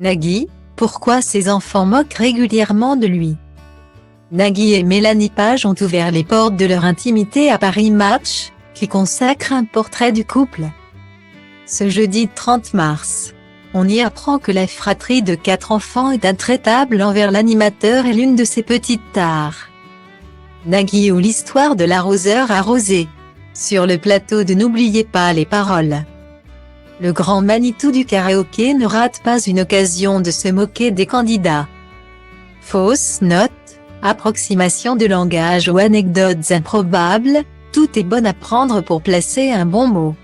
Nagui, pourquoi ses enfants moquent régulièrement de lui? Nagui et Mélanie Page ont ouvert les portes de leur intimité à Paris Match, qui consacre un portrait du couple. Ce jeudi 30 mars, on y apprend que la fratrie de 4 enfants est intraitable envers l'animateur et l'une de ses petites tares. Nagui ou l'histoire de l'arroseur arrosé. Sur le plateau de N'oubliez pas les paroles. Le grand Manitou du karaoké ne rate pas une occasion de se moquer des candidats. Fausses notes, approximation de langage ou anecdotes improbables, tout est bon à prendre pour placer un bon mot.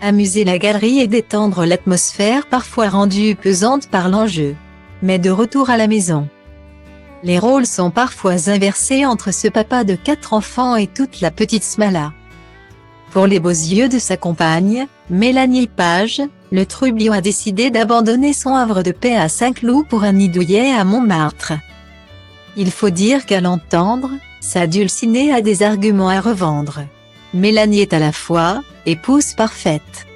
Amuser la galerie et détendre l'atmosphère parfois rendue pesante par l'enjeu. Mais de retour à la maison. Les rôles sont parfois inversés entre ce papa de 4 enfants et toute la petite Smala. Pour les beaux yeux de sa compagne, Mélanie Page, le trublion a décidé d'abandonner son havre de paix à Saint-Cloud pour un nid douillet à Montmartre. Il faut dire qu'à l'entendre, sa dulcinée a des arguments à revendre. Mélanie est à la fois épouse parfaite,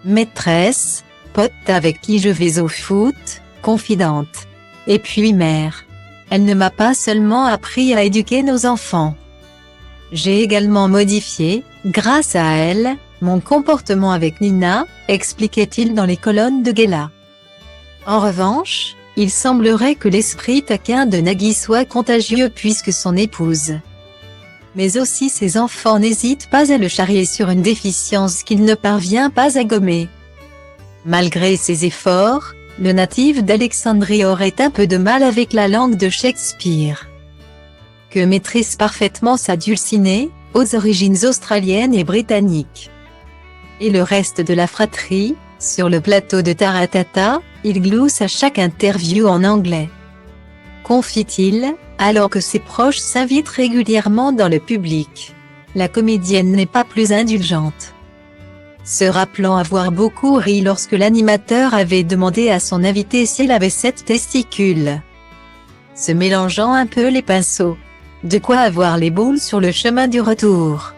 maîtresse, pote avec qui je vais au foot, confidente, et puis mère. Elle ne m'a pas seulement appris à éduquer nos enfants. J'ai également modifié, grâce à elle, mon comportement avec Nina, expliquait-il dans les colonnes de Gala. En revanche, il semblerait que l'esprit taquin de Nagui soit contagieux puisque son épouse, mais aussi ses enfants n'hésitent pas à le charrier sur une déficience qu'il ne parvient pas à gommer. Malgré ses efforts, le natif d'Alexandrie aurait un peu de mal avec la langue de Shakespeare, que maîtrise parfaitement sa dulcinée, aux origines australiennes et britanniques. Et le reste de la fratrie, sur le plateau de Taratata, il glousse à chaque interview en anglais. Confie-t-il, alors que ses proches s'invitent régulièrement dans le public. La comédienne n'est pas plus indulgente, se rappelant avoir beaucoup ri lorsque l'animateur avait demandé à son invité si elle avait 7 testicules, se mélangeant un peu les pinceaux. De quoi avoir les boules sur le chemin du retour.